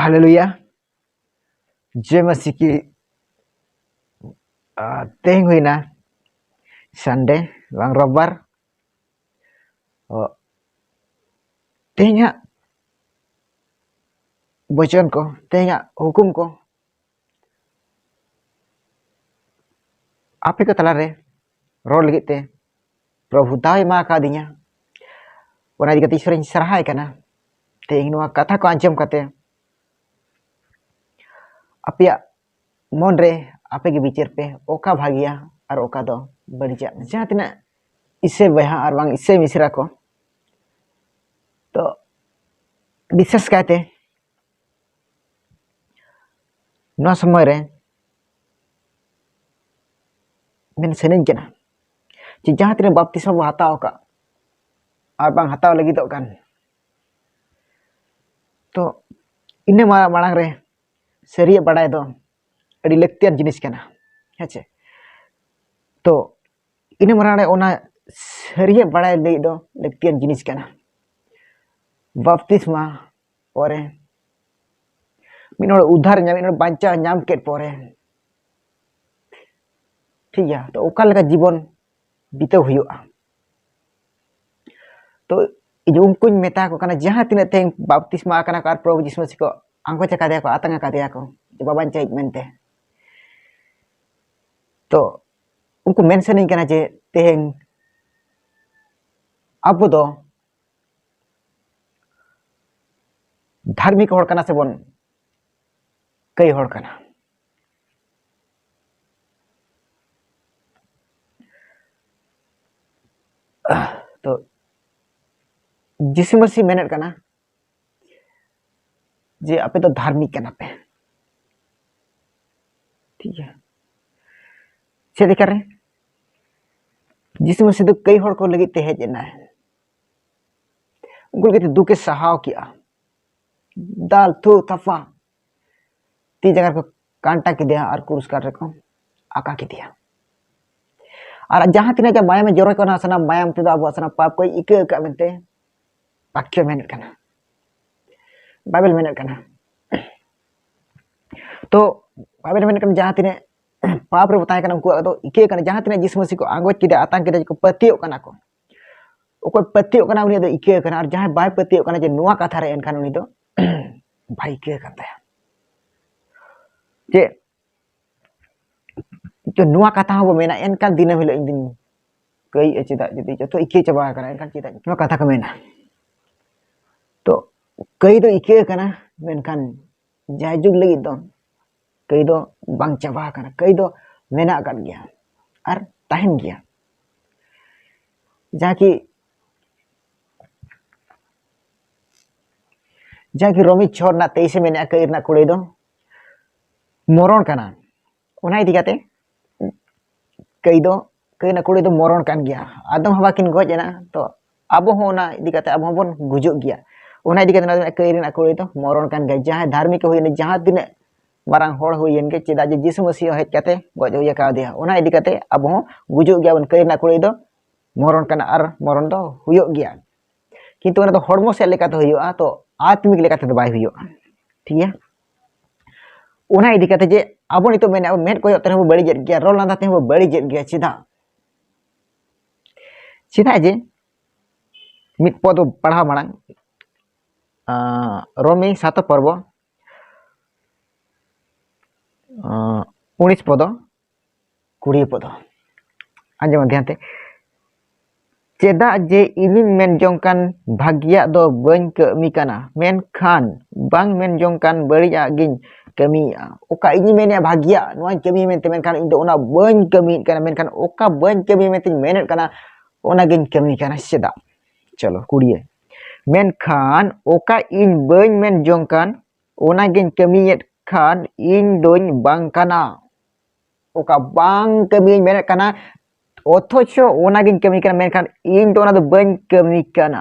Hallelujah. जय मसीह की। तेहeng हुईना Sunday bang robar. Teheng bocon ko, teheng hukum ko ape ko talare rol lagi te प्रभु दाव मा कादिnya ona idikate ईश्वरनि सराहाय kana teheng noa kata ko anjom kate apia mon re ape ge bicar pe oka bhagia ar oka do badija jaha tina ise baya ar bang ise misra ko to विशेष कहते नवा समय रे main सेनिंग केना कि जहां तिना बपतिस्मा बो हताव का और बांग हताव लगी तो kan तो इन्ने मांग रे सरिया बड़ाय दो अड़ी लक्तियान जिनिस केना हेचे तो इन्ने मांग रे ओना सरिया बड़ाय लगी दो लक्तियान जिनिस केना बपतिस्मा परे मिनोड़ उद्धार ᱧᱟᱢ मिनोड़ बांचा ᱧᱟᱢ केट परे ठीक है तो ओका लगा जीवन बिताव हुआ तो उनको मेता को kana जहां तिना तें बपतिस्मा kana कार प्रभु यीशु मसीह को आंगो चका दे को आतंगा का दे को बाबान चाइ मेनते तो उनको मेंशनिंग kana जे तें अब दो धार्मिक होड़ kana से बन कई होड़ kana तो यीशु मसीह मेनट kana जे आपे तो धार्मिक kana पे ठीक है से देखा रे यीशु मसीह तो कई होड़ को लगी ते हेज ना है उनको के दुखे सहाव किया दाल थू तफा ती जगह को कांटा की दिया और क्रूस काट रखो आका की दिया और जहां तिना जा माया में जोरो को ना सना माया में तो अब सना पाप कोई इके का मेनते वाक्य मेनट kana बाइबल मेनट kana तो बाइबल मेनट kana जहां तिने पाप रे बताय kana उनको तो इके kana जहां तिने यीशु मसीह को आंगोज किदे आतंक किदे को पतियो kana को ओको पतियो kana उनी दो इके kana और जहां बाय पतियो kana जे नुवा कथा रे एनखान उनी दो भाई के कथा जे जो नुआ कथा हो मेना एनखान दिन हिलो इन दिन कई एचिदा जदी जो तो इके चबा kana एनखान चिदा नुआ कथा को मेना तो कई दो इके kana मेनखान जायजुग लगी दो कई दो बांग चबा kana कई दो मेना कर गया और ताहन गया जाकी रोमी छोर ना 23 मेना कई ना कुड़े दो मोरण kana ओना इदी काते कई ना कुड़े दो मोरण कान गया आदम हवा किन गज ना तो अब होना इदी काते अब बन गुजुग गया ओना इदी काते कई ना कुड़े दो मोरण कान गया जहां धार्मिक होई जहां दिन मारांग होड़ होयन के चेदा जे यीशु मसीह हेज काते गज होया का दिया ओना इदी काते अब गुजुग गया बन कई ना कुड़े दो मोरण कान और मोरण दो हुयो गया किंतु ओना तो हड़मो से लेका तो हुयो तो आत्मिक लेका तो बाय हुयो ठीक है ओना इदी काते जे अब नितो मेने मेट को तने हो बड़ी जेट गया रोल लांदा ते हो बड़ी जेट गया सीधा जे मिट पद पढ़ा मांग रोमी 7 पर्व 19 पद 20 पद आंजम ध्यान ते चेदा जे इनिन मेन जोंकान भाग्या दो बन कमी काना मेन खान बांग मेन जोंकान बड़िया गिन कमी ओका इनी मेने भाग्या नोन कमी मेन तेमेन खान इंदो ओना बन कमी काना मेन खान ओका बन कमी मेन तिन मेनट काना ओना गिन कमी काना सेदा चलो कुड़िए मेन खान ओका इन बन मेन जोंकान ओना गिन कमीयet खान इन दोन बांग काना ओका बांग कमी मेनट काना অথচ ওনাগিন কমি কানা মেনখান ইন তো ওনা দো বান কমি কানা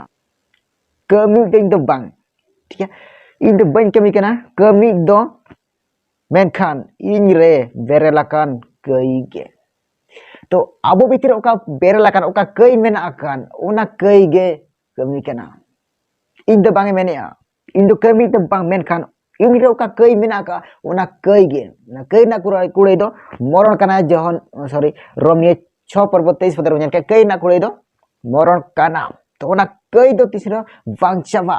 কমি দিন দো বাং ঠিক আছে ইন দো বান কমি কানা কমি দো मेनखान इन रे बेरेलाकान कई गे तो आबो बितिर ओका बेरेलाकान ओका कई मेना आकान ओना कई गे कमी काना इन दो बांगे मेने इन दो कमी दो बांग मेनखान इन रे ओका कई मेना का ओना कई गे ना कई ना कुड़े दो मरण कना जहन सॉरी रोमियो 6 पर्व 23 पद रे के कई ना कुड़े दो मरण कना तो ओना कई दो तीसरा बांग चाबा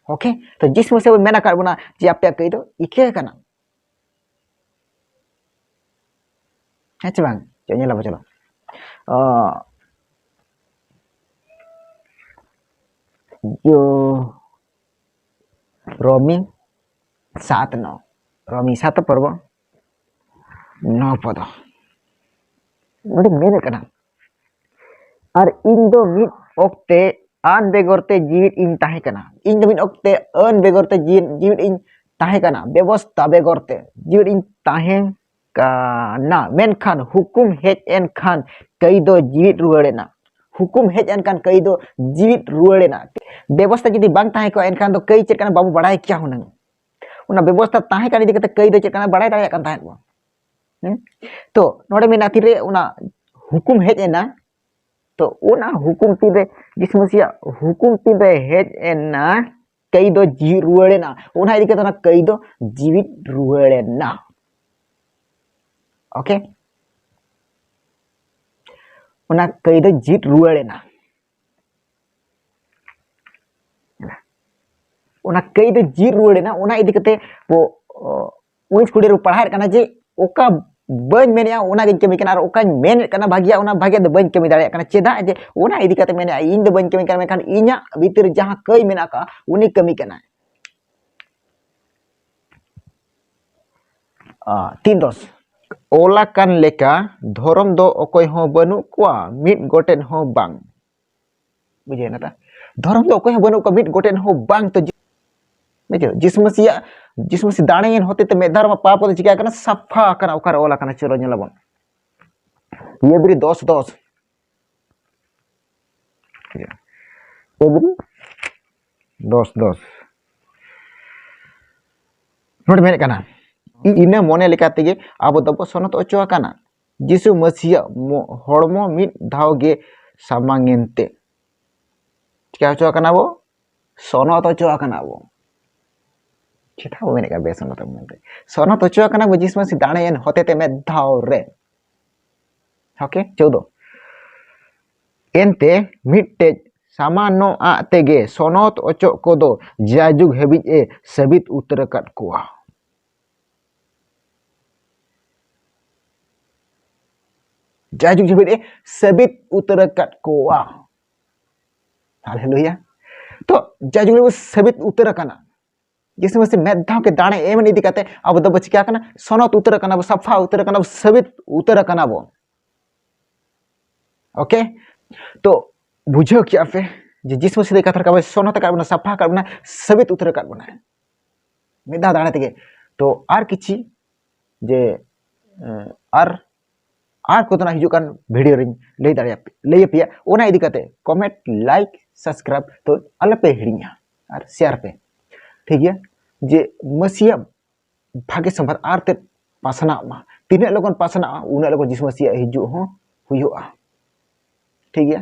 ओके तो जिस मुसे मेना का बना जे आपे कई दो इके कना अच्छा बांग चलो चलो जो रोमी 7:9 रोमी 7 पर्व 9 पद मेरे कना और इन दो मिद ओक्ते आन बेगरते जीवित इन ताहे कना इन दो मिद ओक्ते अन बेगरते जीवित इन ताहे कना व्यवस्था बेगरते जीवित इन ताहे काना मेनखान हुकुम हेज एन खान कई दो जीवित रुवाड़ेना हुकुम हेज एन खान कई दो जीवित रुवाड़ेना व्यवस्था जदि बांग ताहे को एनखान दो कई चेक कना बाबू बड़ाई क्या हुनंग उना व्यवस्था ताहे कना इदि कते कई दो चेक कना बड़ाई दाड़े कन ताहे बो तो नोडे मेना तिरे उना हुकुम हेज एना तो उना हुकुम तिरे जिस मसिया हुकुम तिरे हेज एना कई दो जी रुवाड़ेना उना इदि कते ना कई दो जीवित रुवाड़ेना ओके उना कई दो जीवित रुवाड़ेना उना कई दो जीवित रुवाड़ेना उना इदि कते वो उनिस कुड़ी रो पढ़ाई कना जे ओका बन मेनिया उना गिन कमी कना ओका मेन कना भागिया उना भागिया दो बन कमी दाड़े कना चेदा जे उना इदि कते मेनिया इन दो बन कमी कना मेखान इन्या भीतर जहां कई मेना का उनी कमी कना 3:10 ओला कान लेका धरम दो ओकोय हो बनु कोआ मिट गोटेन हो बांग बुझे ना ता धरम दो ओकोय हो बनु को मिट गोटेन हो बांग तो बुझे जिस मसी दाणेन होते ते मेदार मा पाप तो चिका कना सफा कना ओकार ओला कना चलो नेलाबन ये बरी 10:10 ये बरी 10:10 नोड मेने कना इने मोने लेकाते गे अब दबो सनत ओचो कना जिसु मसीहा हड़मो मिट धाव गे सामांगेनते चिका ओचो कना बो सनत ओचो कना बो चिता वो मेने का बेसन होता है सनत ओचो कना बो जिस मसी दाणेन होते ते में धाव रे ओके 14 एनते मिटे सामानो आते गे सनत ओचो कोदो जाजुग हेबिज ए सबित उतर कट कोआ जाजुग हेबिज ए सबित उतर कट कोआ हालेलुया तो जाजुग सबित उतर कना जिस मसी मेधा के दाणे एमन इदि कते अब दो चिका कना सनत उतर कना बो सफा उतर कना बो सबित उतर कना बो ओके तो बुझो क्या पे जे जिस मसी दे कथर का सनत का बना सफा का बना सबित उतर का बना मेधा दाणे तेगे तो आर किछि जे आर को तना हिजुकान वीडियो रिन लई दाड़े लई पिया ओना इदि कते कमेंट लाइक सब्सक्राइब तो अलपे हिड़िया और शेयर पे ठीक है जे मसीहा भागे संभार आरते पासना मा तीन लोगन पासना उन लोगन जिस मसीहा हिजु हो हुआ ठीक है।